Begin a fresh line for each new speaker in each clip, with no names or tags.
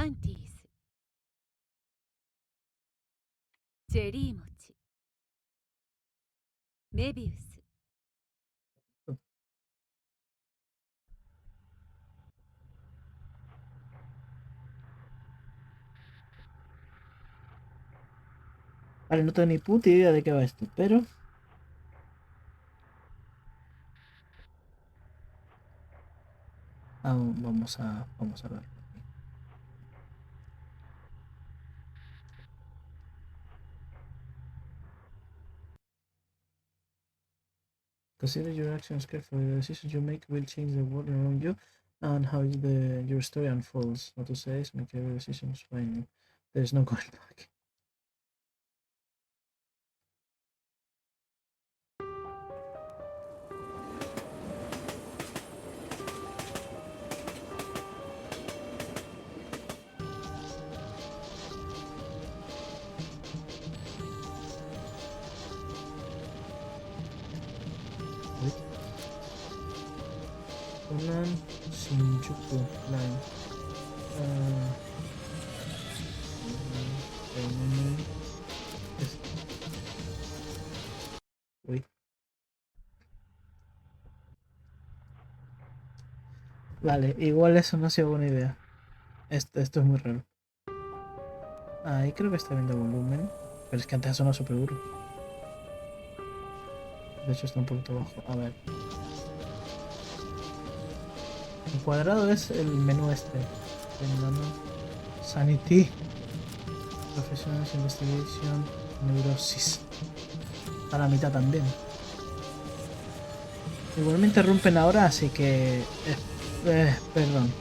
ワンティース、チェリー餅、メビウス。
Vale, no tengo ni puta idea de qué va esto, pero... vamos a ver. Consider your actions carefully. The decisions you make will change the world around you and how your story unfolds. What to say is make every decision fine. There's no going back. Conan Shinjuku Line. Uy. Vale, igual eso no ha sido buena idea. Esto es muy raro. Ahí creo que está viendo volumen. Pero es que antes ha sonado súper duro. De hecho está un poquito bajo. A ver. El cuadrado es el menú este. Terminando. Sanity. Professionals, Investigation. Neurosis. A la mitad también. Igual me interrumpen ahora, así que... perdón.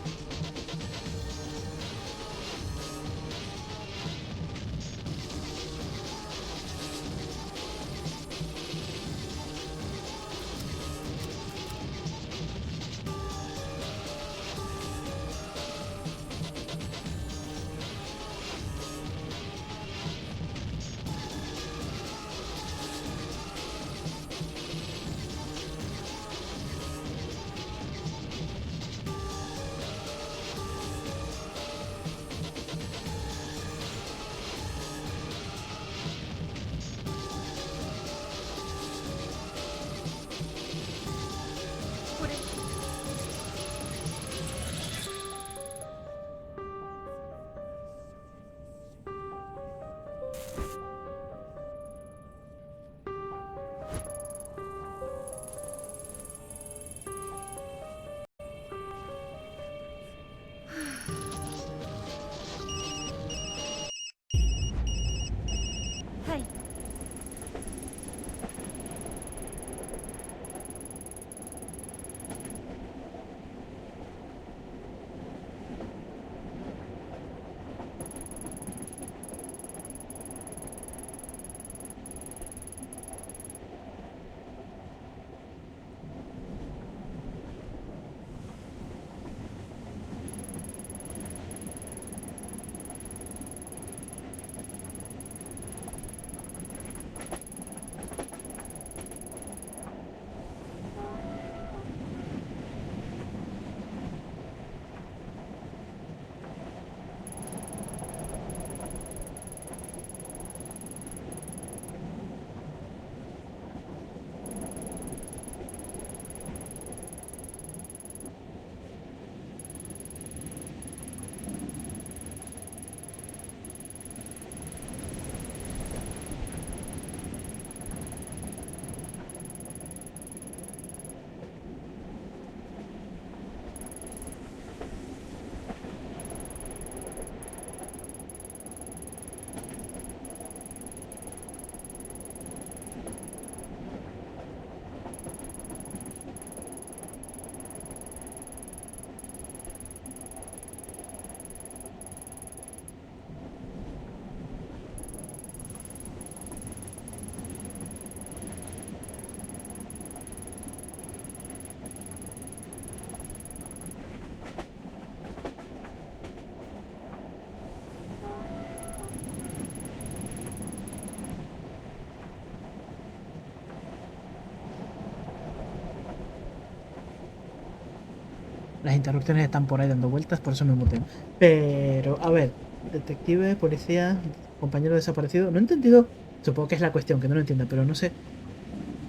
Las interrupciones están por ahí dando vueltas, por eso me muteo. Pero, a ver, detective, policía, compañero desaparecido. No he entendido. Supongo que es la cuestión, que no lo entienda, pero no sé.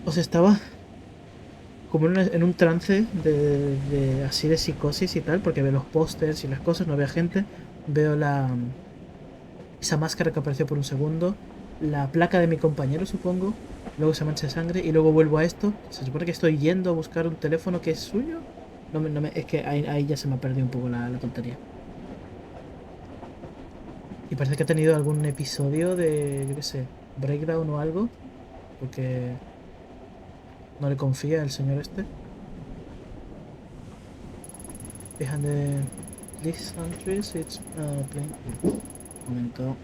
O sea, estaba como en un trance de así de psicosis y tal, porque veo los pósters y las cosas, no veo gente. Veo esa máscara que apareció por un segundo, la placa de mi compañero, supongo. Luego se mancha de sangre y luego vuelvo a esto. Se supone que estoy yendo a buscar un teléfono que es suyo. Es que ahí ya se me ha perdido un poco la tontería. Y parece que ha tenido algún episodio de, yo qué sé, breakdown o algo, porque no le confía el señor este. Behind these entries, it's plain. Momento.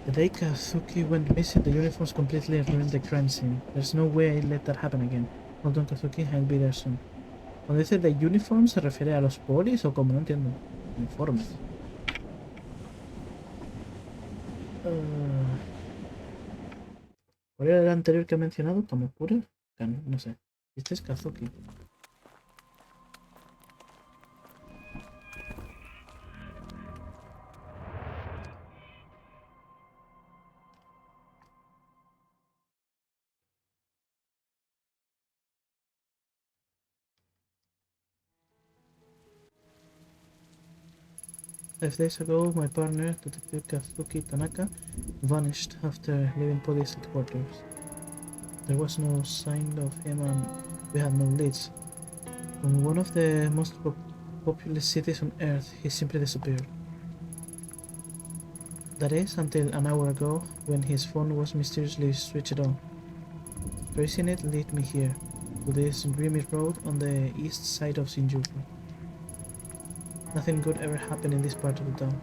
The day Kazuki went missing, the uniforms completely ruined the crime scene. There's no way I'd let that happen again. Hold on, Kazuki, I'll be there soon. Cuando dice the uniform, ¿se refiere a los polis o como? No entiendo. Uniformes. Uh, ¿Cuál era el anterior que he mencionado? ¿Tomokura? No sé. Este es Kazuki. Five days ago, my partner, Detective Kazuki Tanaka, vanished after leaving police headquarters. There was no sign of him and we had no leads. From one of the most populous cities on Earth, he simply disappeared. That is, until an hour ago, when his phone was mysteriously switched on. Tracing it led me here, to this grimy road on the east side of Shinjuku. Nothing good ever happened in this part of the town.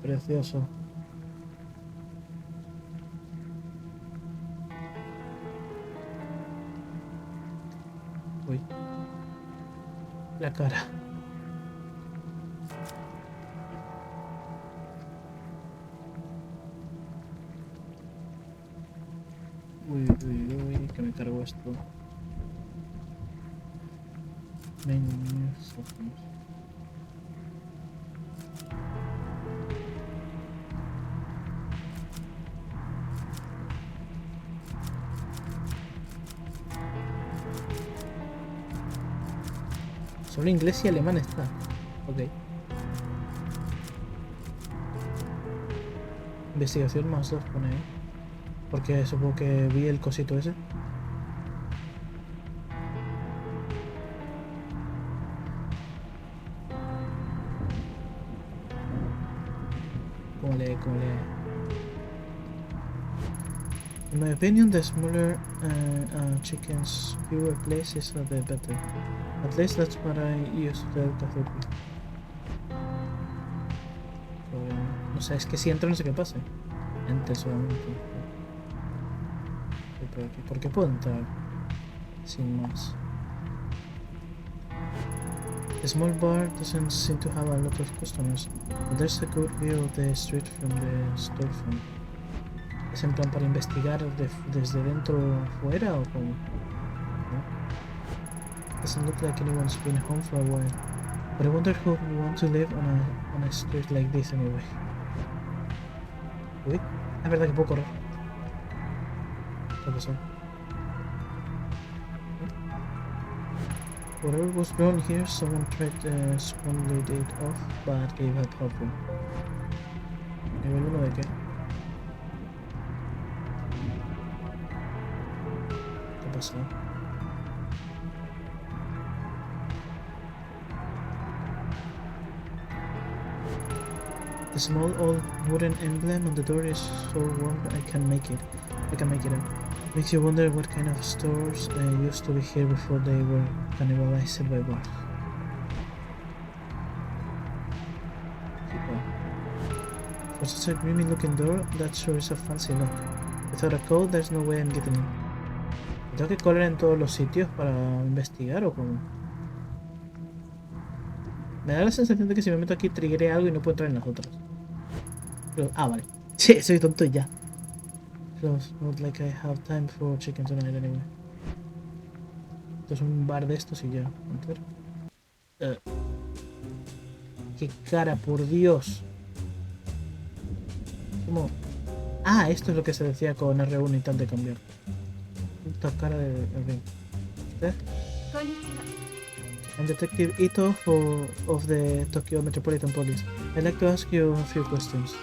Precioso. Uy, la cara. Uy, uy, uy, que me cargo esto. Menús, opciones. Solo inglés y alemán está. Ok. Investigación más 2 pone ahí. Porque supongo que vi el cosito ese. Como lee. In my opinion, the smaller chickens, fewer places, the better. At least that's what I used to tell Kazuki. No sé, es que si entro no sé qué pasa. Enter solamente. Voy por aquí. ¿Por qué puedo entrar? Sin más. The small bar doesn't seem to have a lot of customers, but there's a good view of the street from the storefront. ¿Es en plan para investigar desde dentro afuera o cómo? ¿No? Doesn't look like anyone's been home for a while. But I wonder who would want to live on a street like this anyway. Uy, es verdad que puedo correr. ¿Qué pasó? Whatever was grown here, someone tried to scramble it off, but gave up halfway. ¿Nivel 1 de qué? ¿Qué pasó? The small old wooden emblem on the door is so worn I can make it. I can make it out. Makes you wonder what kind of stores used to be here before they were cannibalized by bars. For such a dreamy looking door, that sure is a fancy lock. Without a code, there's no way I'm getting in. ¿Tengo que correr en todos los sitios para investigar o cómo? Me da la sensación de que si me meto aquí triggeré algo y no puedo entrar en las otras. Pero, vale. Sí, soy tonto y ya. Close. Not like I have time for chicken tonight anyway. Esto es un bar de estos y ya. Enter. ¡Qué cara, por Dios! ¿Cómo? Ah, esto es lo que se decía con R1 y tal de cambiar. Puta cara de ring. ¿Usted? I'm Detective Ito of the Tokyo Metropolitan Police. I'd like to ask you a few questions.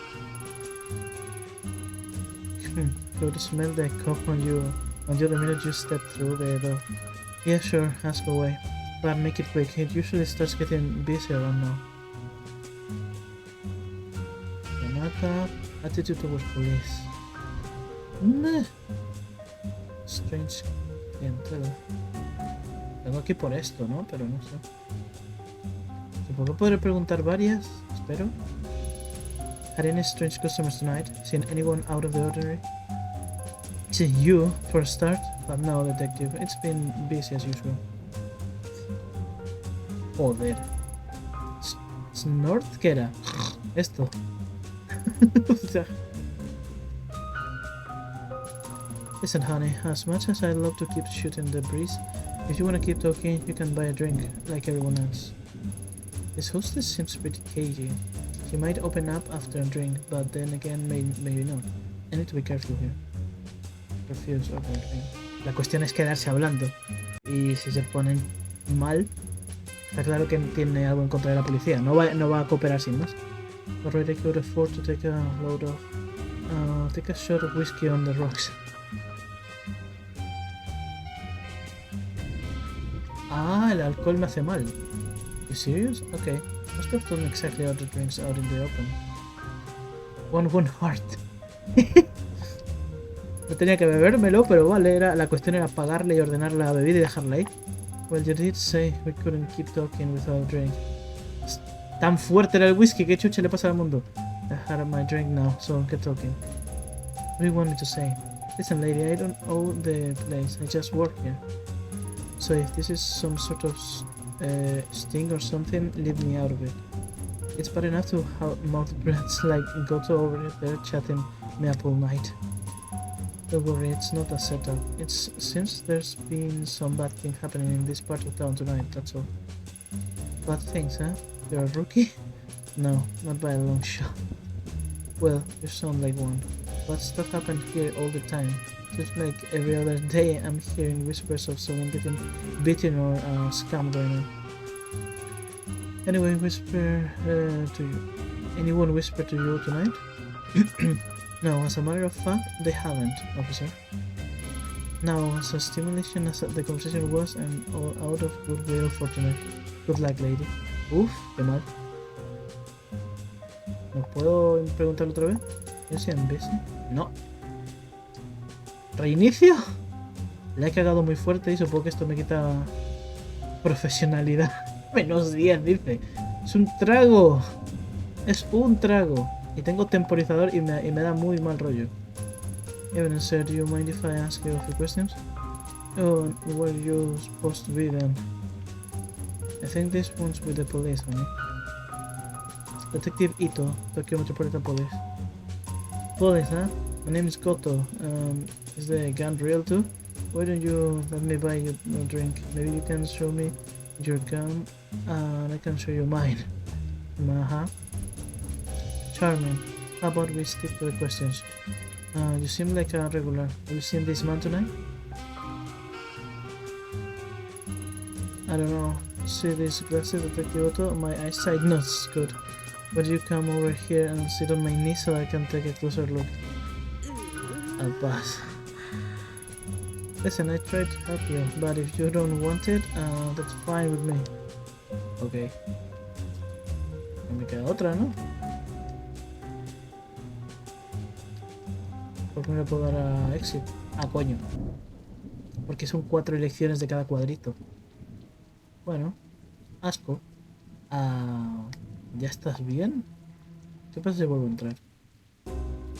Could smell the cough on you the minute you step through the door. Yeah, sure, ask away. But make it quick, it usually starts getting busy around now. Yamaka, attitude towards police. Meh. Strange clientela. Tengo aquí por esto, ¿no? Pero no sé. Supongo que podré preguntar varias. Espero. Had any strange customers tonight? Seen anyone out of the ordinary? It's you, for a start. But no, detective. It's been busy as usual. Joder. North, ¿qué era? Esto. O sea. Listen, honey, as much as I love to keep shooting the breeze, if you want to keep talking, you can buy a drink, like everyone else. This hostess seems pretty cagey. She might open up after a drink, but then again, maybe not. I need to be careful here. Refuse order a drink. La cuestión es quedarse hablando. Y si se ponen mal, está claro que tiene algo en contra de la policía. No va a cooperar sin más. Already could afford to take a load of... take a shot of whiskey on the rocks. Ah, el alcohol me hace mal. You serious? Okay. Must have done exactly other drinks out in the open. One heart. No tenía que bebérmelo, pero vale, la cuestión era pagarle y ordenar la bebida y dejarla ahí. Well, you did say we couldn't keep talking without a drink. Tan fuerte era el whisky, ¿qué chuche le pasa al mundo? I had my drink now, so get talking. What do you want me to say? Listen, lady, I don't own the place. I just work here. So if this is some sort of sting or something, leave me out of it. It's bad enough to have mouth breaths like Goto over there chatting me up all night. Don't worry, it's not a setup. It seems there's been some bad thing happening in this part of town tonight, that's all. Bad things, huh? You're a rookie? No, not by a long shot. Well, you sound like one. But stuff happened here all the time. Just like every other day, I'm hearing whispers of someone getting beaten or a scam going on. Anyway, whisper to you. Anyone whisper to you tonight? No, as a matter of fact, they haven't, officer. Now, as a stimulation as the conversation was, I'm all out of goodwill for tonight. Good luck, lady. Uf, qué mal. ¿No puedo preguntarlo otra vez? ¿Es en busy? No. ¿Reinicio? Le he cagado muy fuerte y supongo que esto me quita profesionalidad. -10, dice. Es un trago. Es un trago. Y tengo temporizador y me da muy mal rollo. Evan said, do you mind if I ask you a few questions? Oh, where are you supposed to be then? I think this one's with the police, honey. Detective Ito, Tokyo Metropolitan Police. Police, huh? My name is Goto. Is the gun real too? Why don't you let me buy you a drink? Maybe you can show me your gun and I can show you mine. Charming. How about we stick to the questions? You seem like a regular. Have you seen this man tonight? I don't know. See these glasses, Detective Otto? My eyesight not good. But you come over here and sit on my knee so I can take a closer look. I'll pass. Listen, I tried to help you, but if you don't want it, that's fine with me. Okay. Me queda otra, ¿no? ¿Por qué no le puedo dar a exit? Ah, coño. Porque son 4 elecciones de cada cuadrito. Bueno, asco. Ah, ¿ya estás bien? ¿Qué pasa si vuelvo a entrar?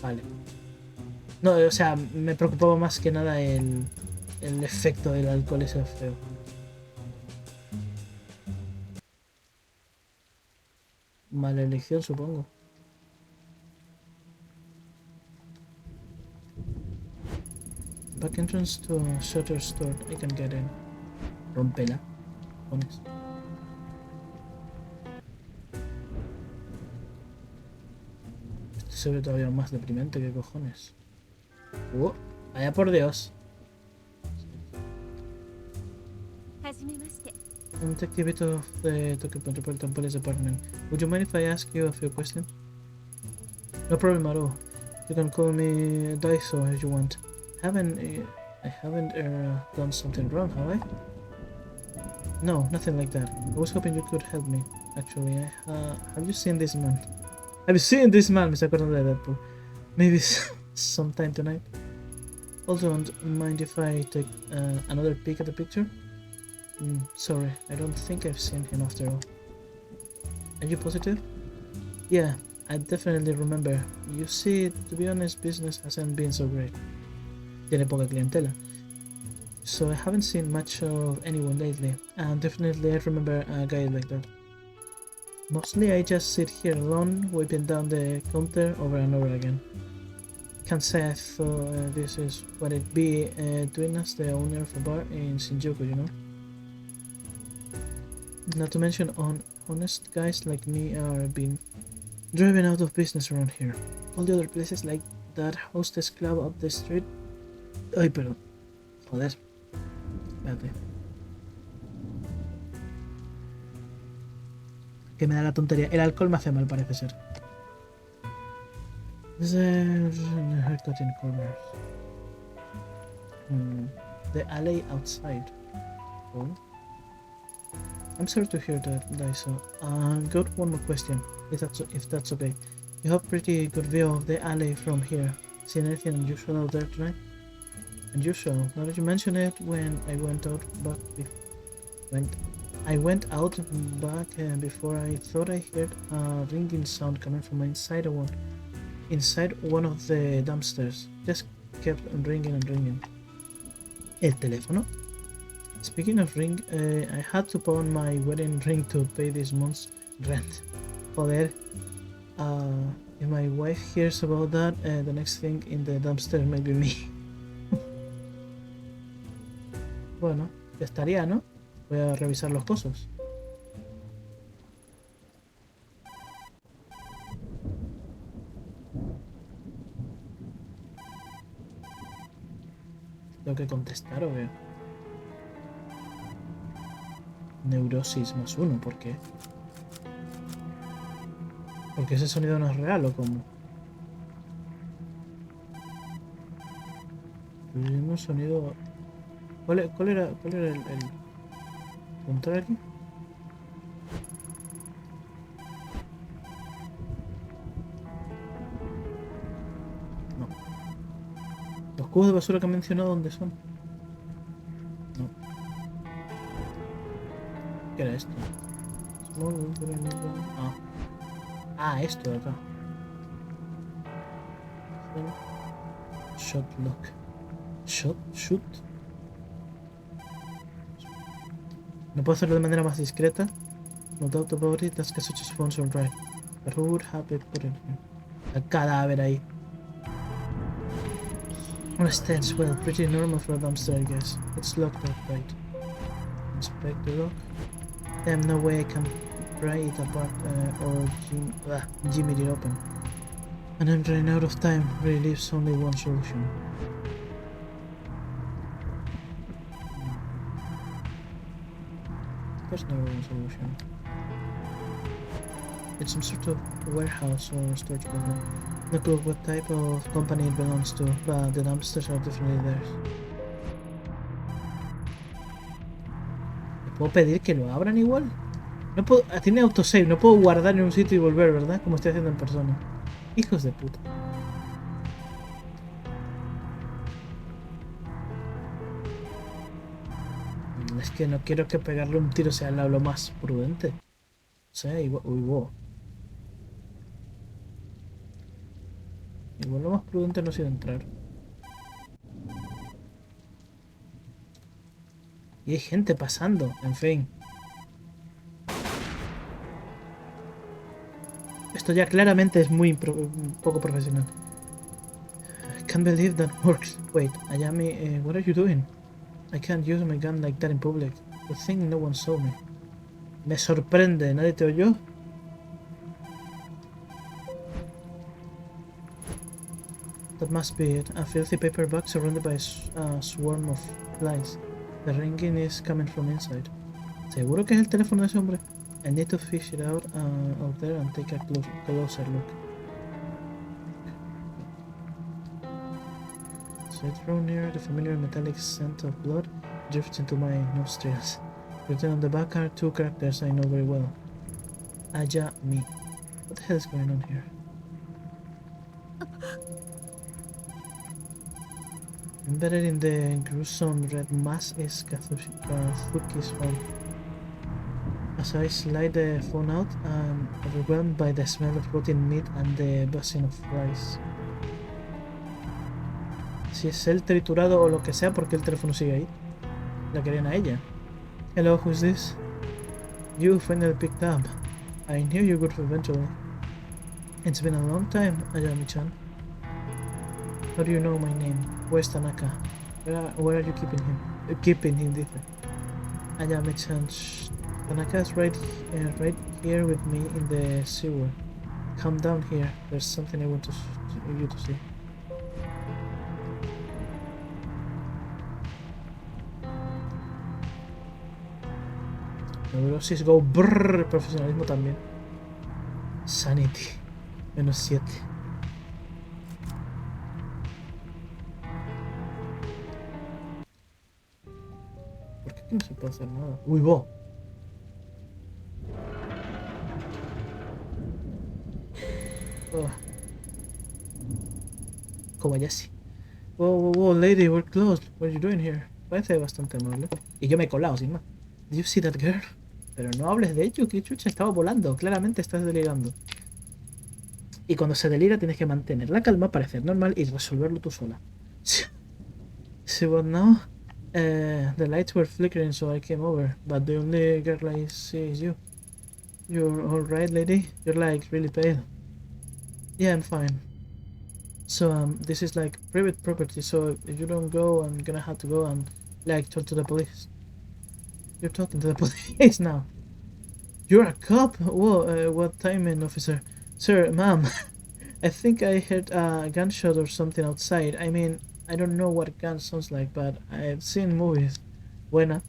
Vale. No, o sea, me preocupaba más que nada el efecto del alcohol ese feo. Mala elección, supongo. Back entrance to a shutter store. I can get in. Rompela. Pones. Esto se ve todavía más deprimente, que cojones. Vaya por Dios.
はじめまして。
I'm Detective Vito of the Tokyo Metropolitan Police Department. Would you mind if I ask you a few questions? No problem at all. You can call me Daiso if you want. I haven't done something wrong, have I? No, nothing like that. I was hoping you could help me. Actually, have you seen this man? Have you seen this man? Me estoy acordando de Deadpool. Maybe sometime tonight. Also, don't mind if I take another peek at the picture? Sorry, I don't think I've seen him after all. Are you positive? Yeah, I definitely remember. You see, to be honest, business hasn't been so great. Tiene poca clientela. So I haven't seen much of anyone lately, and definitely I remember a guy like that. Mostly I just sit here alone, wiping down the counter over and over again. Can't say I thought this is what it'd be doing as the owner of a bar in Shinjuku, you know? Not to mention honest guys like me are being driven out of business around here. All the other places like that hostess club up the street. Ay, pero... Joder. Espérate. Que me da la tontería. El alcohol me hace mal, parece ser. There's a haircut in corners. The alley outside. Oh. I'm sorry to hear that, Daiso. Got one more question, if that's okay. You have pretty good view of the alley from here. Seen anything unusual out there tonight? Unusual. Now that you mention it, when I went out back before, I thought I heard a ringing sound coming from inside one of the dumpsters. Just kept on ringing and ringing. ¿El teléfono? Speaking of ring, I had to pawn my wedding ring to pay this month's rent. Joder. If my wife hears about that, the next thing in the dumpster may be me. Bueno, ya estaría, ¿no? Voy a revisar los cosos. ¿Tengo que contestar o qué? Neurosis +1, ¿por qué? ¿Porque ese sonido no es real o cómo? El mismo sonido... ¿Cuál era el control aquí? No. ¿Los cubos de basura que han mencionado dónde son? No. ¿Qué era esto? Ah, esto de acá. Shot lock. Shoot. No puedo hacerlo de manera más discreta. No doubt about it, that's such a phone's alright. But who would have it put in here? El cadáver ahí. Understands well, pretty normal for a dumpster, I guess. It's locked up tight. Inspect the lock. Damn, no way I can pry it apart or jimmy it open. And I'm running out of time. Really leaves only one solution. There's no one solution. It's some sort of warehouse or storage building. No clue what type of company it belongs to, but the dumpsters are definitely theirs. ¿Le puedo pedir que lo abran igual? No puedo... Tiene autosave, no puedo guardar en un sitio y volver, ¿verdad? Como estoy haciendo en persona. Hijos de puta. Es que no quiero que pegarle un tiro sea lo más prudente. O sea, igual, uy, wow. Igual lo más prudente no ha sido entrar. Y hay gente pasando, en fin. Esto ya claramente es muy poco profesional. I can't believe that works. Wait, Ayami, what are you doing? I can't use my gun like that in public. I think no one saw me. Me sorprende, ¿nadie te oyó? That must be it. A filthy paper bag surrounded by a swarm of flies. The ringing is coming from inside. ¿Seguro que es el teléfono de ese hombre? I need to fish it out there and take a closer look. So I draw near, the familiar metallic scent of blood drifts into my nostrils. Written on the back are two characters I know very well. Aja me. What the hell is going on here? Embedded in the gruesome red mass is Kazuki's phone. As I slide the phone out, I'm overwhelmed by the smell of rotting meat and the buzzing of flies. Si es el triturado o lo que sea, ¿por qué el teléfono sigue ahí? La querían a ella. Hello, who's this? You finally picked up. I knew you would eventually. It's been a long time, Ayami-chan. How do you know my name? Where's Tanaka? Where are you keeping him? Keeping him, dice. Ayami-chan, Tanaka's right here with me in the sewer. Come down here. There's something I want you to see. Neurosis go brrr, profesionalismo también. Sanity. -7. ¿Por qué aquí no se puede hacer nada? Uy, vos. Oh. Kobayashi. Whoa, lady, we're closed. What are you doing here? Parece bastante amable. Y yo me he colado, sin más. Did you see that girl? Pero no hables de ello, que chucha, estaba volando. Claramente estás delirando. Y cuando se delira tienes que mantener la calma, parecer normal y resolverlo tú sola. See what now? The lights were flickering, so I came over. But the only girl I see is you. You're alright, lady? You're like really pale. Yeah, I'm fine. So, this is like private property, so if you don't go, I'm gonna have to go and, like, talk to the police. You're talking to the police now. You're a cop? Whoa, what timing, officer? Sir, ma'am, I think I heard a gunshot or something outside. I mean, I don't know what a gun sounds like, but I've seen movies. Buena.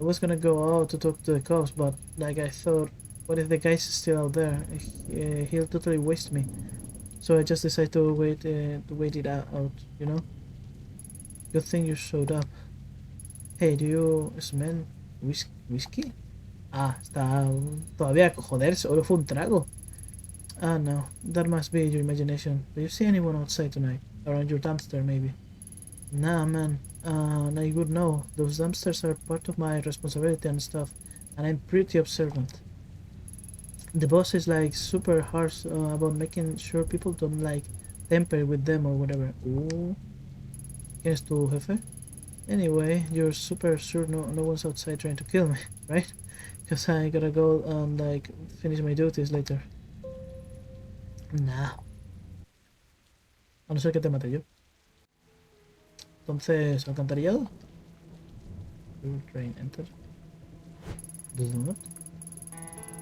I was gonna go out to talk to the cops, but, like, I thought, what if the guy's still out there? He'll totally waste me. So I just decided to wait it out, you know? Good thing you showed up. Hey, do you smell whiskey? Ah, está todavía, joder, solo fue un trago. Ah, no, that must be your imagination. Do you see anyone outside tonight? Around your dumpster, maybe? Nah, man, I would know. Those dumpsters are part of my responsibility and stuff, and I'm pretty observant. The boss is like super harsh about making sure people don't like temper with them or whatever. Ooh. ¿Quién es tu jefe? Anyway, you're super sure no one's outside trying to kill me, right? Because I gotta go and like finish my duties later. Nah. A no ser que te mate yo. Entonces, ¿alcantarillado? Train, enter. Blood?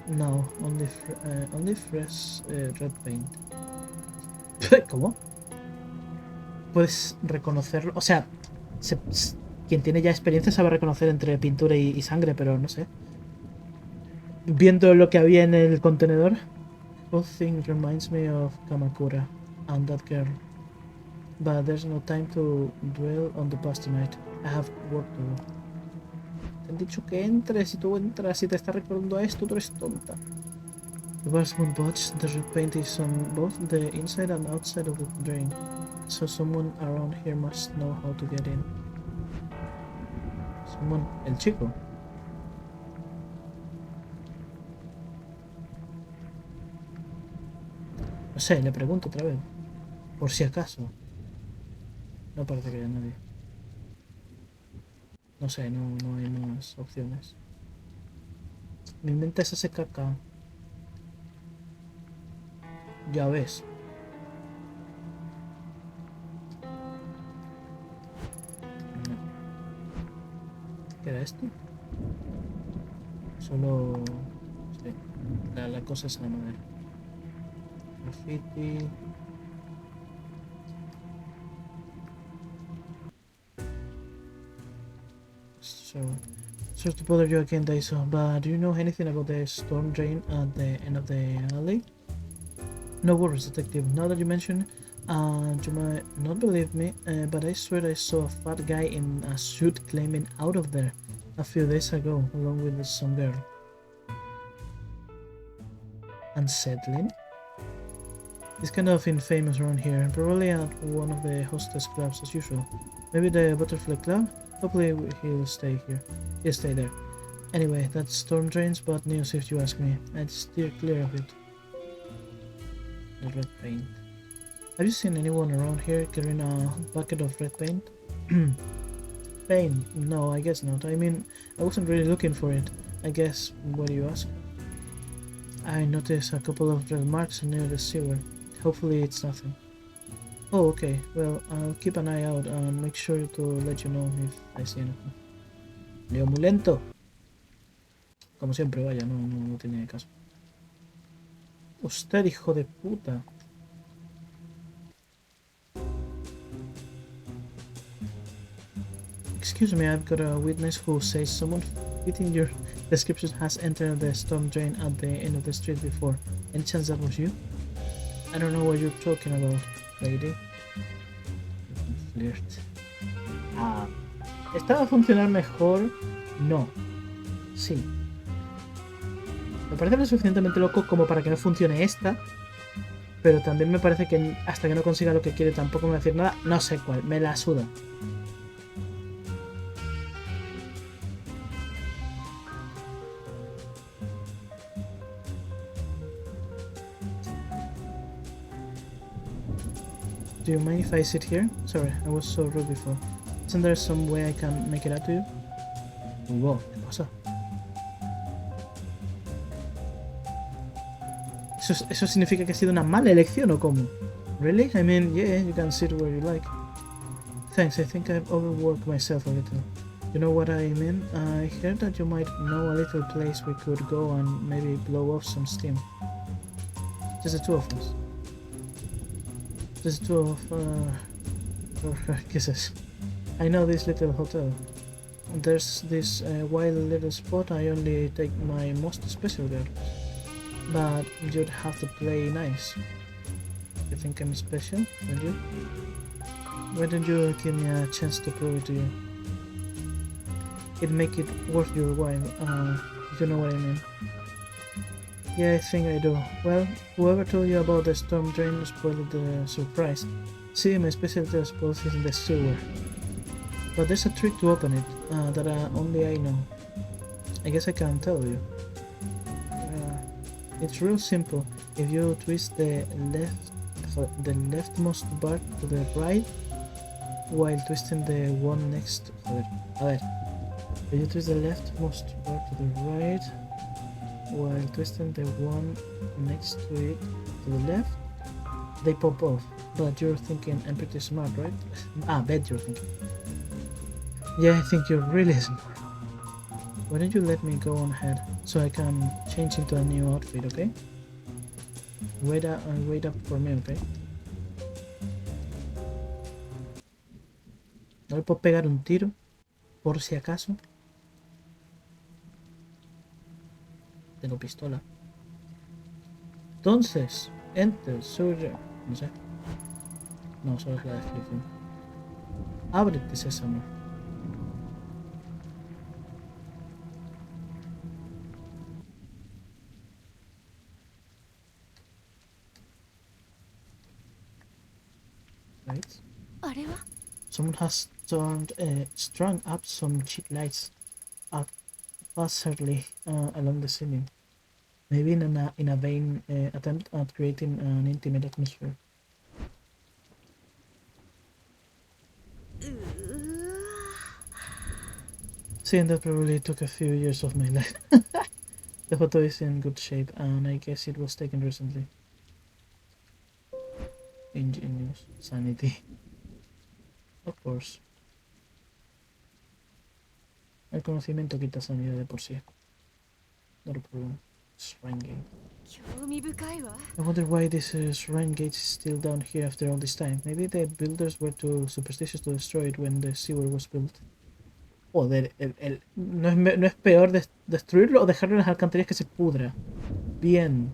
No, only fresh red paint. ¿Cómo? Puedes reconocerlo. O sea, quien tiene ya experiencia sabe reconocer entre pintura y sangre, pero no sé. Viendo lo que había en el contenedor. Whole thing reminds me of Kamakura and that girl. But there's no time to dwell on the past tonight. I have work to do. Te han dicho que entres y tú entras y te está recordando a esto, tú eres tonta. The bathroom botch, the red paint is on both the inside and outside of the drain. So someone around here must know how to get in. Simón, el chico. No sé, le pregunto otra vez. Por si acaso. No parece que haya nadie. No sé, no hay más opciones. Mi mente se hace caca. Ya ves. No. ¿Qué era esto? Solo... Sí. La cosa es la madera. Graffiti. So... Sorry to bother you again, Daiso, but do you know anything about the storm drain at the end of the alley? No worries, detective. Now that you mention it, you might not believe me, but I swear I saw a fat guy in a suit climbing out of there a few days ago, along with some girl. Unsettling? He's kind of infamous around here, probably at one of the hostess clubs as usual. Maybe the Butterfly Club? Hopefully he'll stay here. He'll stay there. Anyway, that storm drain's bad news if you ask me. I'd steer clear of it. The red paint. Have you seen anyone around here carrying a bucket of red paint? Paint? No, I guess not. I mean, I wasn't really looking for it. I guess, what do you ask? I noticed a couple of red marks near the sewer. Hopefully it's nothing. Oh, okay. Well, I'll keep an eye out and make sure to let you know if I see anything. Leo muy lento. Como siempre, vaya, no tiene caso. Usted, hijo de puta. Excuse me, I've got a witness who says someone fitting your description has entered the storm drain at the end of the street before. Any chance that was you? I don't know what you're talking about, lady. Flirt. Ah, ¿esta va a funcionar mejor? No. Sí. Me parece lo suficientemente loco como para que no funcione esta. Pero también me parece que hasta que no consiga lo que quiere tampoco me va a decir nada. No sé cuál, me la suda. Do you mind if I sit here? Sorry, I was so rude before. Isn't there some way I can make it up to you? Wow, ¿qué pasa? ¿Eso significa que ha sido una mala elección o cómo? Really? I mean, yeah, you can sit where you like. Thanks, I think I've overworked myself a little. You know what I mean? I heard that you might know a little place we could go and maybe blow off some steam. Just the two of us. Just the two of our kisses. I know this little hotel. There's this wild little spot I only take my most special girl. But you'd have to play nice. You think I'm special, don't you? Why don't you give me a chance to prove it to you? It'd make it worth your while, if you know what I mean. Yeah, I think I do. Well, whoever told you about the storm drain spoiled the surprise. See, my specialty I suppose is in the sewer. But there's a trick to open it, that only I know. I guess I can tell you. It's real simple. If you twist the leftmost bar to the right, while twisting the one next... A ver. If you twist the leftmost bar to the right, while twisting the one next to it to the left, they pop off. But you're thinking I'm pretty smart, right? Bet you're thinking. Yeah, I think you're really smart. Why don't you let me go on ahead so I can change into a new outfit, okay? Wait up for me, okay? ¿No le puedo pegar un tiro? Por si acaso. Tengo pistola. Entonces, enter, surge. No sé. No, solo es la descripción. Ábrete, sésamo. Right. Someone has strung up some cheap lights haphazardly along the ceiling. Maybe in a vain attempt at creating an intimate atmosphere.
うー
Seeing that probably took a few years of my life. The photo is in good shape, and I guess it was taken recently. Ingenious. Sanity. Of course. El conocimiento quita sanidad de por sí. Not a problem. Shrine gate.
興味深いわ
I wonder why this shrine gate is still down here after all this time. Maybe the builders were too superstitious to destroy it when the sewer was built. Joder, no es peor destruirlo o dejarlo en las alcantarillas que se pudra. Bien.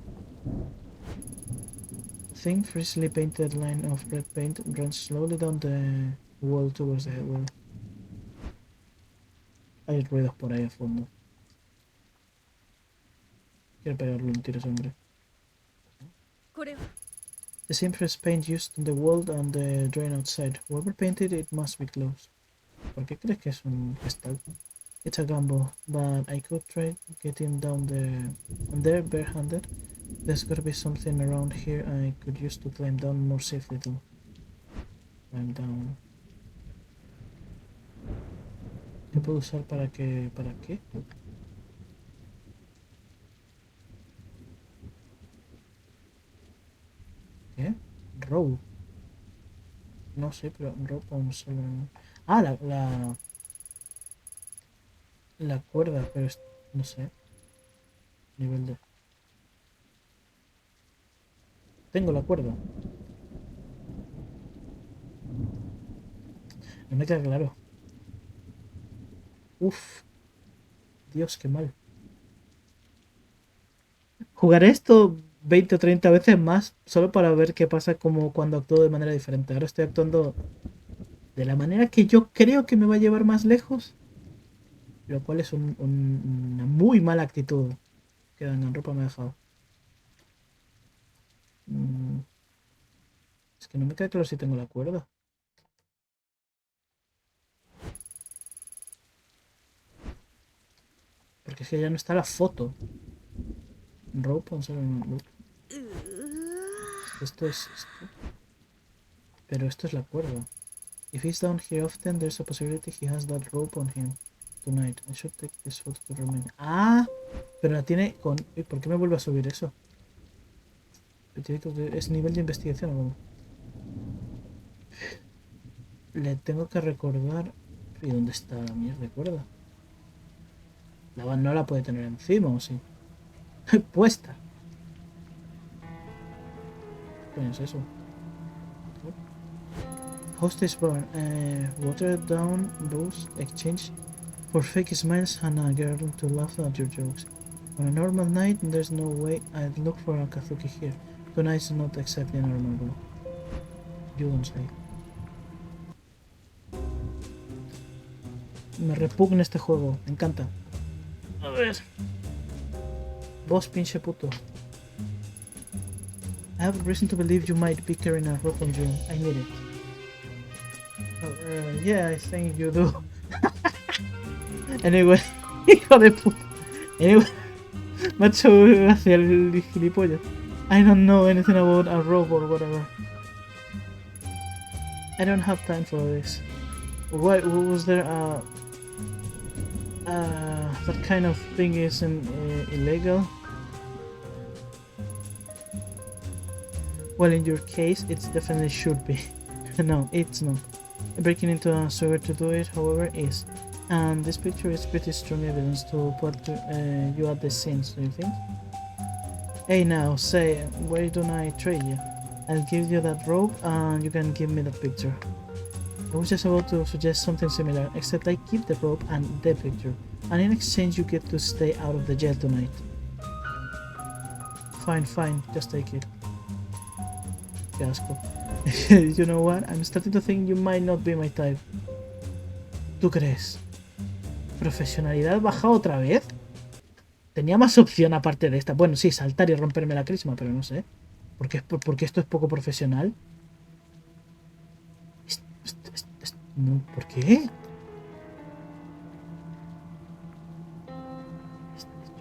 Thin, freshly painted line of red paint runs slowly down the wall towards the headwall. Hay ruidos por ahí a fondo. Quiero pegarle un tiro a ese hombre.
これは
The same fresh paint used on the wall and the drain outside. Whoever painted it must be close. ¿Por qué crees que es un cristal? It's a gamble, but I could try getting down there barehanded. There's gotta be something around here I could use to climb down more safely though. Climb down. ¿Qué puedo usar para qué? ¿Para qué? ¿Qué? Row. No sé, pero row podemos solo... Ah, la cuerda, pero no sé. Nivel de... Tengo la cuerda. No me queda claro. Uf. Dios, qué mal. Jugaré esto 20 o 30 veces más solo para ver qué pasa como cuando actúo de manera diferente. Ahora estoy actuando de la manera que yo creo que me va a llevar más lejos. Lo cual es una muy mala actitud. Que en ropa me ha dejado. Es que no me queda claro si tengo la cuerda. Porque es que ya no está la foto. Rope, vamos a ver.
うー
Esto es esto. Pero esto es la cuerda. If he's down here often, there's a possibility he has that rope on him tonight. I should take this photo to remind. Ah, pero la tiene con... Uy, ¿por qué me vuelve a subir eso? ¿Es nivel de investigación o cómo? Le tengo que recordar... ¿Y dónde está la mierda de cuerda? No la puede tener encima, ¿o sí? Puesta. ¿Qué es eso? Hostage bar. Watered down booze exchange for fake smiles and a girl to laugh at your jokes. On a normal night, there's no way I'd look for a Kazuki here. Tonight's not exactly normal though. You don't say. Me repugna este juego, me encanta. A ver. Vos pinche puto. I have reason to believe you might be carrying a rope on you. I need it. Yeah, I think you do. Anyway, hijo de puta. Anyway, macho hacia el gilipollas. I don't know anything about a rope or whatever. I don't have time for this. Why was there that kind of thing isn't illegal? Well, in your case, it definitely should be. No, it's not. Breaking into a sewer to do it, however, is. And this picture is pretty strong evidence to put you at the scenes, do you think? Hey now, say, why don't I trade you? I'll give you that rope and you can give me that picture. I was just about to suggest something similar, except I keep the rope and the picture, and in exchange you get to stay out of the jail tonight. Fine, just take it. Qué asco. You know what? I'm starting to think you might not be my type. ¿Tú crees? ¿Profesionalidad baja otra vez? Tenía más opción aparte de esta. Bueno, sí, saltar y romperme la crisma, pero no sé. Porque esto es poco profesional. No, ¿por qué?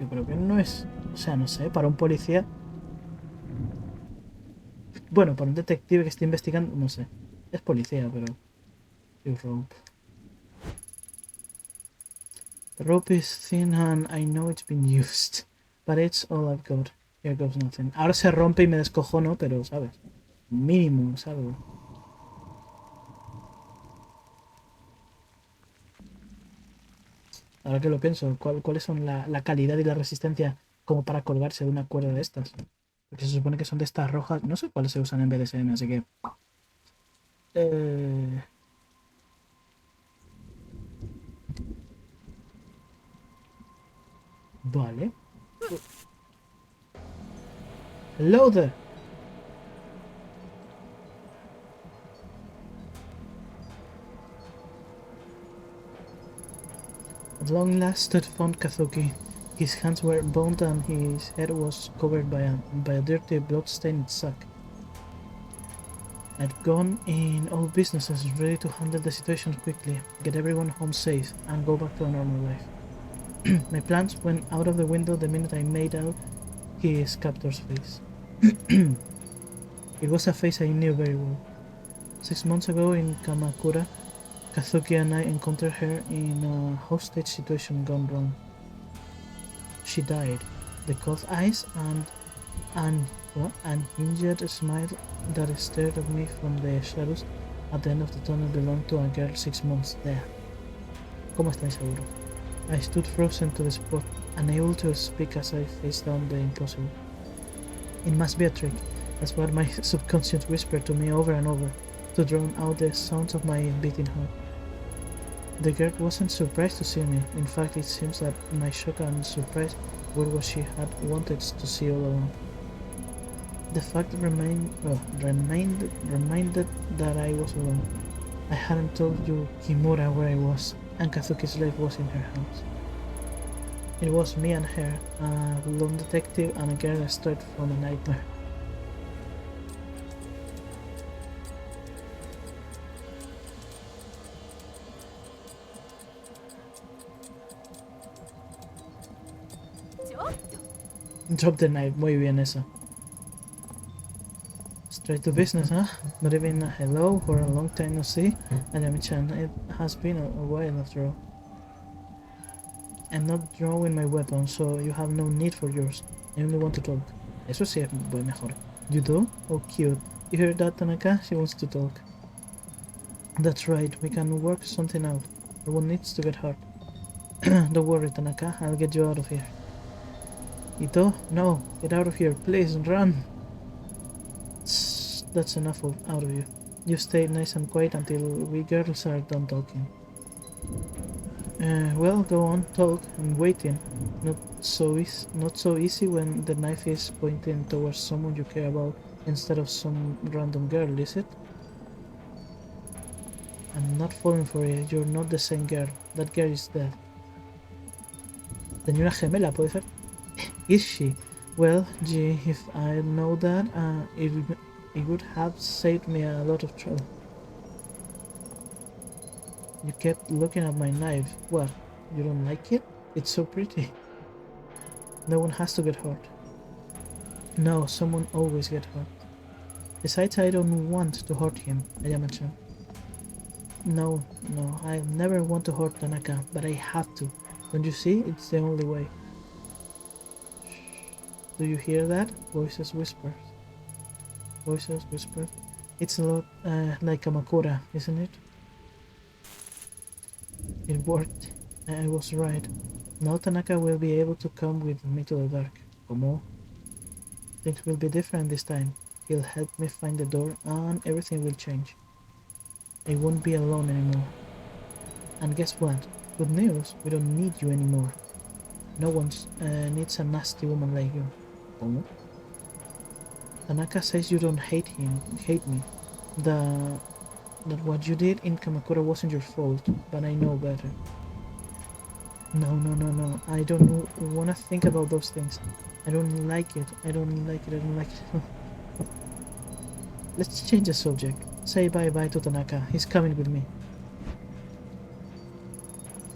Yo creo que no es... O sea, no sé, para un policía... Bueno, para un detective que esté investigando, no sé. Es policía, pero... You rope. The rope is thin and I know it's been used. But it's all I've got. Here goes nothing. Ahora se rompe y me descojono, pero, ¿sabes? Mínimo, es algo. Ahora que lo pienso, ¿cuáles son la calidad y la resistencia como para colgarse de una cuerda de estas? Porque se supone que son de estas rojas. No sé cuáles se usan en BDSM, así que... Eh... Vale. Hello there. At long last, I'd found Kazuki. His hands were bound and his head was covered by a dirty, blood-stained sack. I'd gone in all businesses, ready to handle the situation quickly, get everyone home safe, and go back to a normal life. My plans went out of the window the minute I made out his captor's face. It was a face I knew very well. 6 months ago in Kamakura, Kazuki and I encountered her in a hostage situation gone wrong. She died. The cold eyes and an unhinged smile that stared at me from the shadows at the end of the tunnel belonged to a girl 6 months there. ¿Cómo estáis seguros? I stood frozen to the spot, unable to speak as I faced down the impossible. It must be a trick. That's what my subconscious whispered to me over and over, to drown out the sounds of my beating heart. The girl wasn't surprised to see me. In fact, it seems that my shock and surprise were what she had wanted to see all along. The fact reminded that I was alone. I hadn't told you Kimura where I was, and Kazuki's life was in her hands. It was me and her, a lone detective and a girl straight from a nightmare. Drop the knife, muy bien eso. Straight to business, huh? Not even a hello or a long time no see. Ayami-chan, it has been a while after all. I'm not drawing my weapon, so you have no need for yours. I only want to talk. Eso sí es muy mejor. You do? Oh, cute. You hear that, Tanaka? She wants to talk. That's right, we can work something out. No one needs to get hurt. Don't worry, Tanaka, I'll get you out of here. Ito? No, get out of here, please, run! That's enough out of you. You stay nice and quiet until we girls are done talking. Well, go on, talk. I'm waiting. Not so easy when the knife is pointing towards someone you care about instead of some random girl, is it? I'm not falling for you. You're not the same girl. That girl is dead. Tenía una gemela, ¿puede ser? Is she? Well, gee, if I know that, it would have saved me a lot of trouble. You kept looking at my knife. What? You don't like it? It's so pretty. No one has to get hurt. No, someone always gets hurt. Besides, I don't want to hurt him, Ayama-chan. No, I never want to hurt Tanaka, but I have to. Don't you see? It's the only way. Do you hear that? Voices whisper. Voices whisper. It's a lot like Kamakura, isn't it? It worked. I was right. Now Tanaka will be able to come with me to the dark. Como? Things will be different this time. He'll help me find the door and everything will change. I won't be alone anymore. And guess what? Good news, we don't need you anymore. No one needs a nasty woman like you. Como? Tanaka says you don't hate me. That what you did in Kamakura wasn't your fault, but I know better. No. I don't wanna think about those things. I don't like it. I don't like it. Let's change the subject. Say bye-bye to Tanaka. He's coming with me.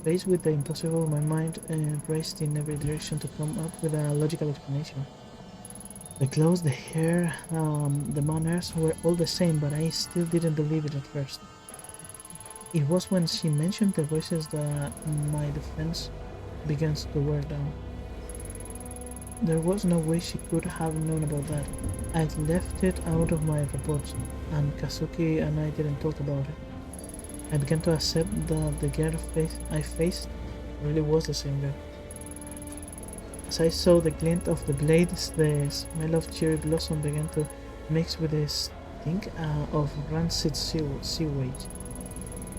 Faced with the impossible, my mind raced in every direction to come up with a logical explanation. The clothes, the hair, the manners were all the same, but I still didn't believe it at first. It was when she mentioned the voices that my defense began to wear down. There was no way she could have known about that. I'd left it out of my reports, and Kazuki and I didn't talk about it. I began to accept that the girl I faced really was the same girl. As I saw the glint of the blades, the smell of cherry blossom began to mix with the stink of rancid sewage.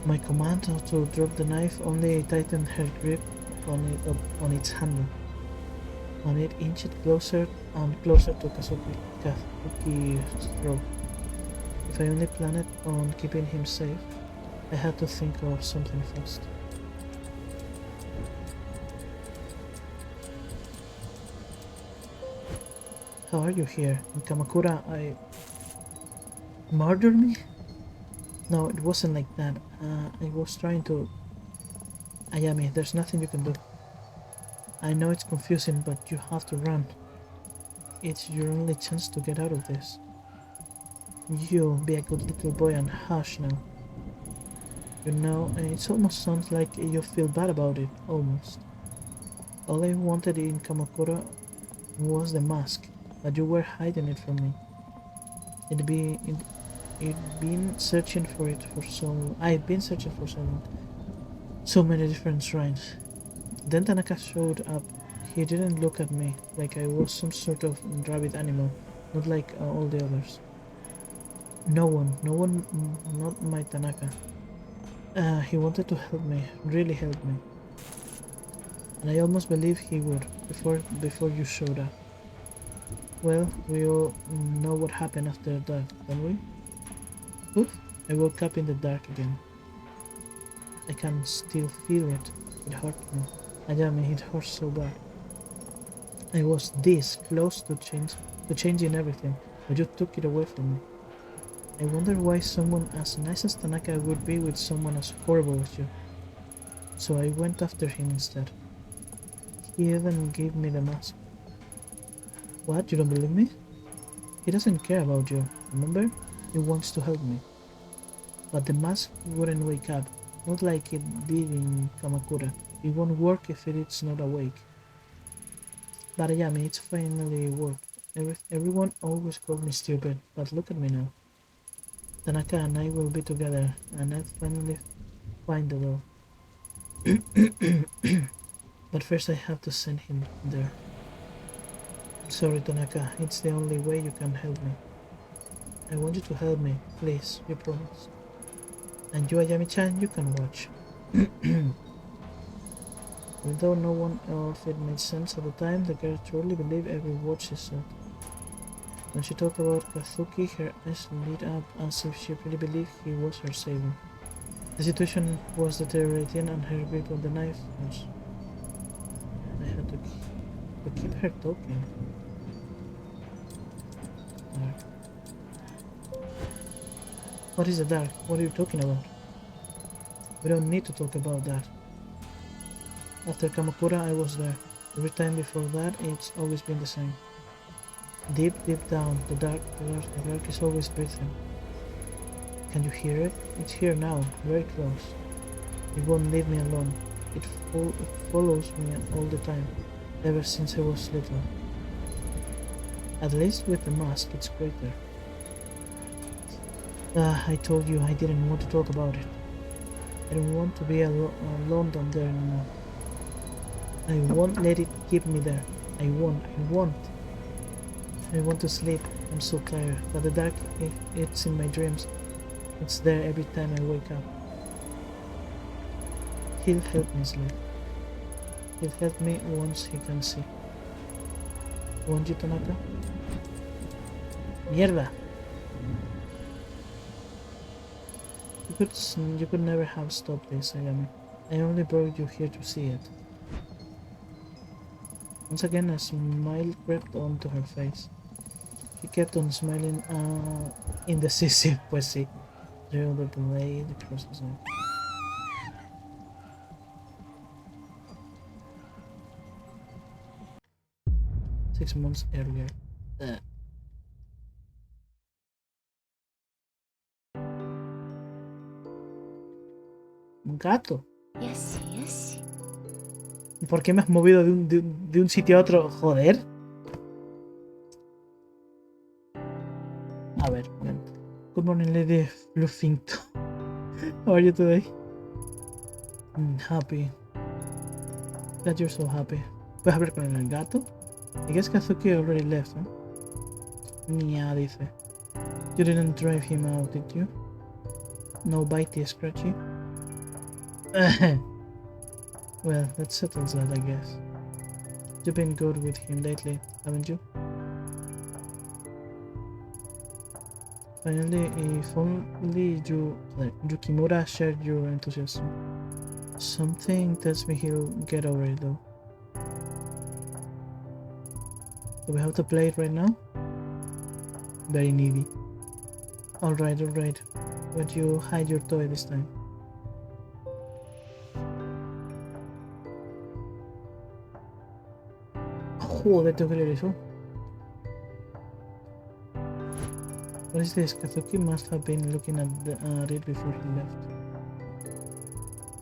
My command to drop the knife only tightened her grip on its handle, and it inched closer and closer to Kazuki's throat. If I only planned on keeping him safe, I had to think of something fast. How are you here? In Kamakura, I... Murder me? No, it wasn't like that. I was trying to... Ayami, there's nothing you can do. I know it's confusing, but you have to run. It's your only chance to get out of this. You be a good little boy and hush now. You know, it almost sounds like you feel bad about it, almost. All I wanted in Kamakura was the mask, but you were hiding it from me. I've been searching for so long. So many different shrines. Then Tanaka showed up. He didn't look at me like I was some sort of rabid animal, not like all the others. No one, not my Tanaka. He wanted to help me, really help me. And I almost believed he would, before you showed up. Well, we all know what happened after that, don't we? Oof, I woke up in the dark again. I can still feel it. It hurt me. Ayami, it hurts so bad. I was this close to changing everything, but you took it away from me. I wonder why someone as nice as Tanaka would be with someone as horrible as you. So I went after him instead. He even gave me the mask. What, you don't believe me? He doesn't care about you, remember? He wants to help me. But the mask wouldn't wake up, not like it did in Kamakura. It won't work if it's not awake. But Ayami, it's finally worked. Everyone always called me stupid, but look at me now. Tanaka and I will be together, and I'll finally find the door. But first I have to send him there. Sorry, Tanaka, it's the only way you can help me. I want you to help me, please, you promise. And you, Ayami-chan, you can watch. Although no one of it made sense at the time, the girl truly believed every word she said. When she talked about Kazuki, her eyes lit up as if she really believed he was her savior. The situation was deteriorating and her grip on the knife was... I had to keep her talking. Dark. What is the dark? What are you talking about? We don't need to talk about that. After Kamakura, I was there. Every time before that, it's always been the same. Deep down, the dark is always breathing. Can you hear it? It's here now, very close. It won't leave me alone. It follows me all the time, ever since I was little. At least with the mask, it's greater. I told you I didn't want to talk about it. I don't want to be alone down there anymore. I won't let it keep me there. I won't. I want to sleep. I'm so tired. But the dark, it's in my dreams. It's there every time I wake up. He'll help me sleep. He'll help me once he can see. Won't you, Tanaka? Mierda! You could never have stopped this, Ayami. I only brought you here to see it. Once again, a smile crept onto her face. She kept on smiling, indecisive, pues sí. Drew the blade across his neck. 6 months earlier. Un gato. ¿Por qué me has movido de un sitio a otro? Joder. A ver, un momento. Good morning, Lady Fluffington. How are you today? Happy. Glad you're so happy. ¿Puedes hablar con el gato? I guess Kazuki already left, huh? Nia dice. You didn't drive him out, did you? No bitey scratchy? Well, that settles that, I guess. You've been good with him lately, haven't you? Finally, if only Yukimura shared your enthusiasm. Something tells me he'll get over it, though. Do we have to play it right now? Very needy. Alright, alright. Where'd you hide your toy this time? Joder, tengo que leer eso. What is this? Kazuki must have been looking at it before he left.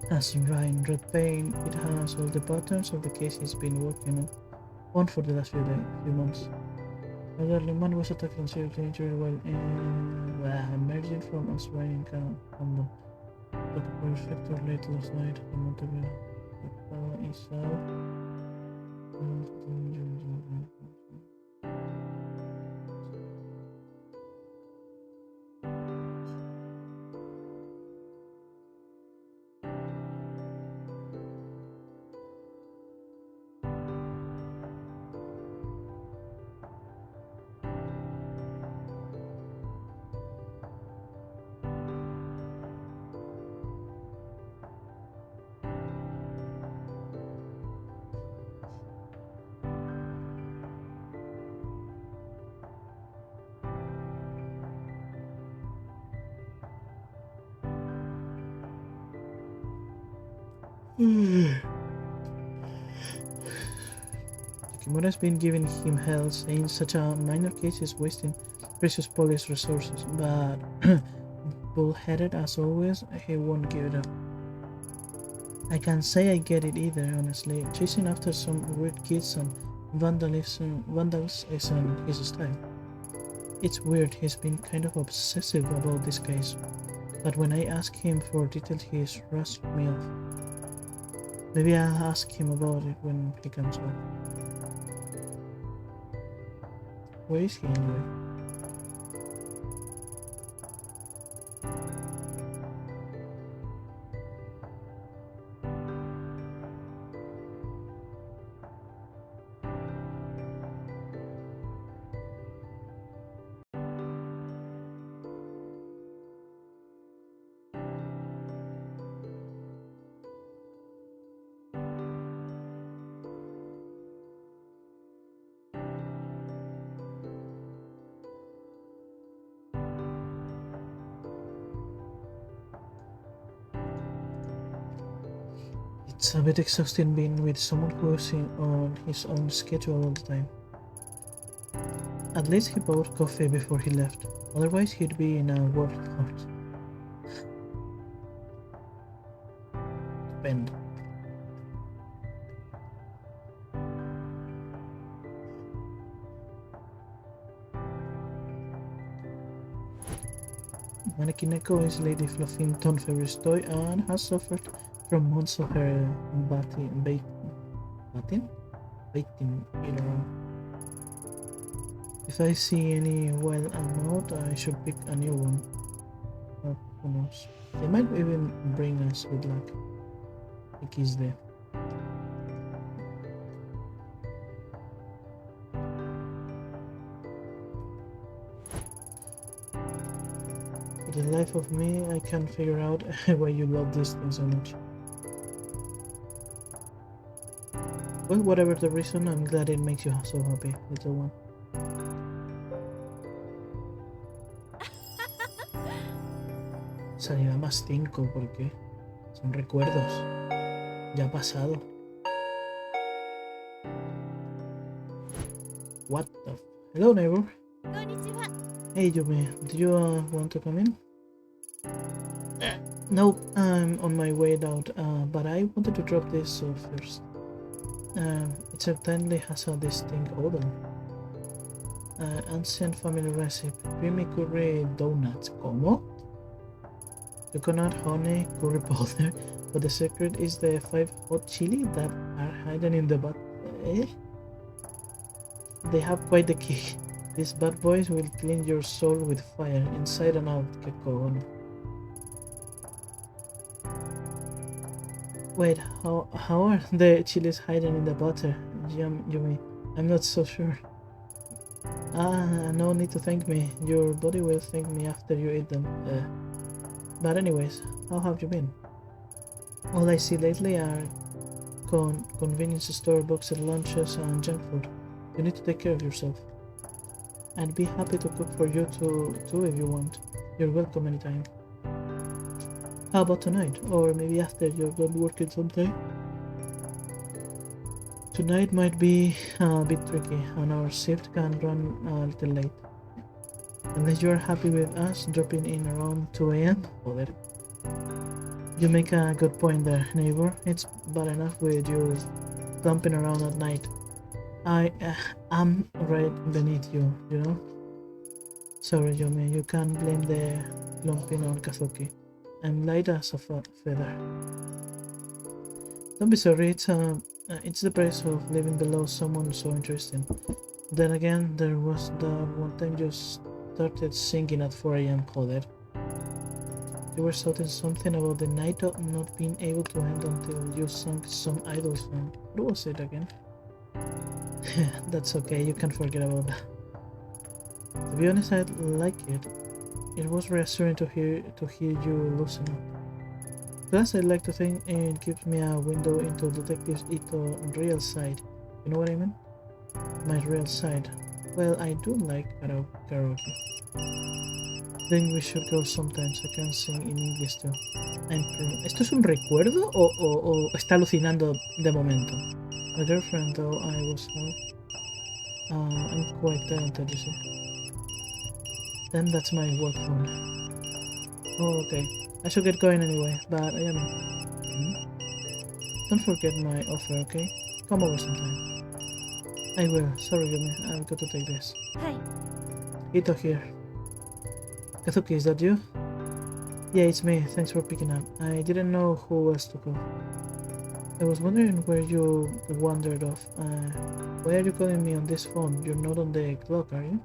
As in red paint, it has all the patterns of the case he's been working on for the last few months. Elderly man was attacked and seriously injured while emerging from a swine condom. The perfector late last night. Is out. Kimura's been giving him hell, saying such a minor case is wasting precious police resources, but bullheaded as always, he won't give it up. I can't say I get it either, honestly. Chasing after some weird kids and vandals isn't his style. It's weird, he's been kind of obsessive about this case, but when I ask him for details, he's rushed me off. Maybe I'll ask him about it when he comes back. Where is he anyway? It's a bit exhausting being with someone who's on his own schedule all the time. At least he bought coffee before he left, otherwise he'd be in a world apart. Depend. Manekineko is Lady Fluffington's favorite toy and has suffered from months of her baiting it around. If I see any while I'm out, I should pick a new one. But who knows? They might even bring us good luck. Like he's there. For the life of me, I can't figure out why you love this thing so much. Well, whatever the reason, I'm glad it makes you so happy, little one. Salida más 5 porque son recuerdos. Ya ha pasado. What the Hello, neighbor.
こんにちは。
Hey, Yumi. Do you want to come in? Nope, I'm on my way out, but I wanted to drop this off first. It certainly has a distinct odor. Ancient family recipe, creamy curry donuts. ¿Cómo? Coconut, honey, curry powder, but the secret is the 5 hot chili that are hidden in the butt. Eh? They have quite the kick. These bad boys will clean your soul with fire, inside and out. Que cojones. Wait, how are the chilies hidden in the butter? Yummy. I'm not so sure. No need to thank me. Your body will thank me after you eat them. But anyways, how have you been? All I see lately are convenience store boxed lunches and junk food. You need to take care of yourself. I'd be happy to cook for you too if you want. You're welcome anytime. How about tonight? Or maybe after you're done working sometime? Tonight might be a bit tricky, and our shift can run a little late. Unless you're happy with us dropping in around 2 a.m. Joder. You make a good point there, neighbor. It's bad enough with you thumping around at night. I'm right beneath you, you know? Sorry, Yumi, you can't blame the lumping on Kazuki. I'm light as a feather. Don't be sorry, it's the price of living below someone so interesting. Then again, there was the one time you started singing at 4 a.m. Joder. You were shouting something about the night not being able to end until you sang some idol song. What was it again? That's okay, you can forget about that. To be honest, I like it. It was reassuring to hear you loosen up. Plus, I like to think it gives me a window into Detective Ito's real side. You know what I mean? My real side. Well, I do like karaoke. Think we should go sometimes. I can sing in English too. ¿Esto es un recuerdo o está alucinando de momento? My girlfriend, though I was I'm quite talented, you see. Then that's my work phone. Oh, okay. I should get going anyway, but I am. Don't forget my offer, okay? Come over sometime. I will. Sorry, Yumi. I've got to take this.
Hi.
Ito here. Kazuki, is that you? Yeah, it's me. Thanks for picking up. I didn't know who else to call. I was wondering where you wandered off. Why are you calling me on this phone? You're not on the clock, are you?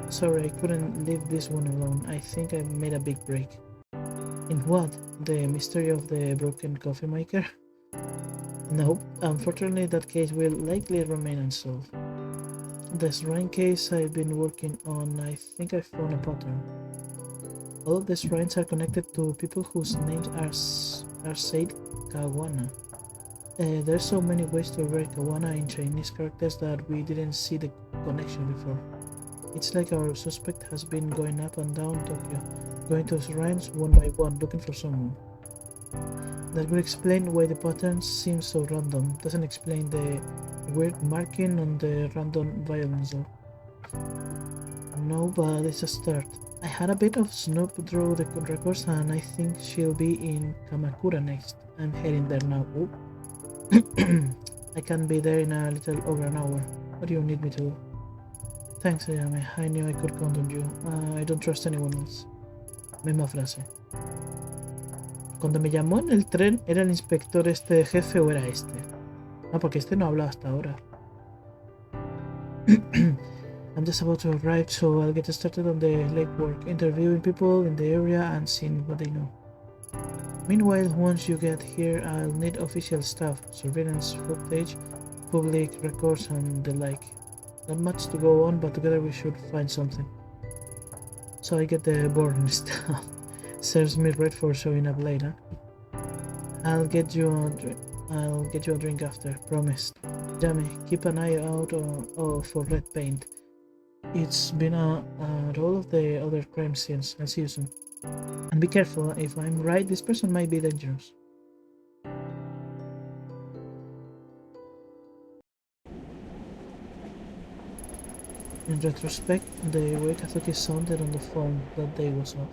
Sorry, I couldn't leave this one alone. I think I made a big break. In what? The mystery of the broken coffee maker? No, unfortunately that case will likely remain unsolved. The shrine case I've been working on, I think I found a pattern. All of the shrines are connected to people whose names are said Kawana. There's so many ways to write Kawana in Chinese characters that we didn't see the connection before. It's like our suspect has been going up and down Tokyo, going to shrines one by one, looking for someone. That would explain why the patterns seem so random. Doesn't explain the weird marking on the random violence though. No, but it's a start. I had a bit of snoop through the records and I think she'll be in Kamakura next. I'm heading there now. I can be there in a little over an hour. What do you need me to do? Thanks, Ayame. I knew I could count on you. I don't trust anyone else. Misma frase. Cuando me llamó en el tren, ¿era el inspector este jefe o era este? No, porque este no habla hasta ahora. I'm just about to arrive, so I'll get started on the legwork, interviewing people in the area and seeing what they know. Meanwhile, once you get here, I'll need official stuff, surveillance footage, public records and the like. Not much to go on, but together we should find something. So I get the boring stuff. Serves me right for showing up late, huh? I'll get you a drink after, promised. Jamie, keep an eye out for red paint. It's been a role of the other crime scenes. I'll see you soon. And be careful, if I'm right, this person might be dangerous. In retrospect, the way Kazuki sounded on the phone that day was off.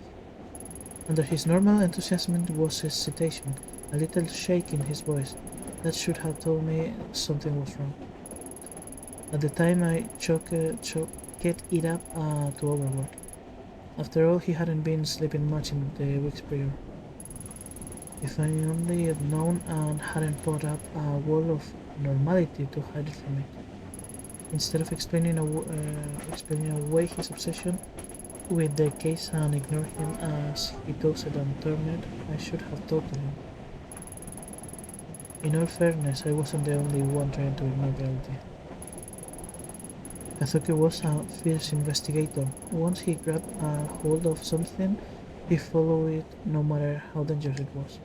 Under his normal enthusiasm was hesitation, a little shake in his voice. That should have told me something was wrong. At the time, I chalked it up to overwork. After all, he hadn't been sleeping much in the weeks prior. If I only had known and hadn't put up a wall of normality to hide it from me. Instead of explaining away his obsession with the case and ignore him as he tossed and turned, I should have told him. In all fairness, I wasn't the only one trying to ignore reality. Kazuki was a fierce investigator. Once he grabbed a hold of something, he followed it no matter how dangerous it was.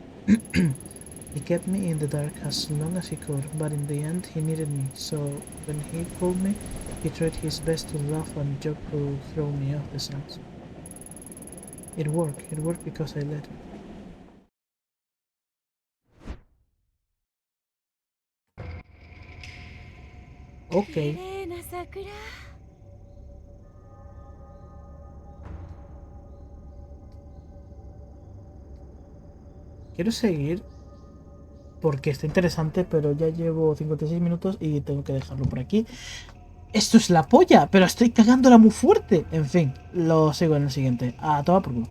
He kept me in the dark as long as he could, but in the end he needed me, so when he called me, he tried his best to laugh and joke to throw me off the scent. It worked because I let him. Okay. Quiero seguir porque está interesante, pero ya llevo 56 minutos y tengo que dejarlo por aquí. Esto es la polla, pero estoy cagándola muy fuerte. En fin, lo sigo en el siguiente. A tomar por culo.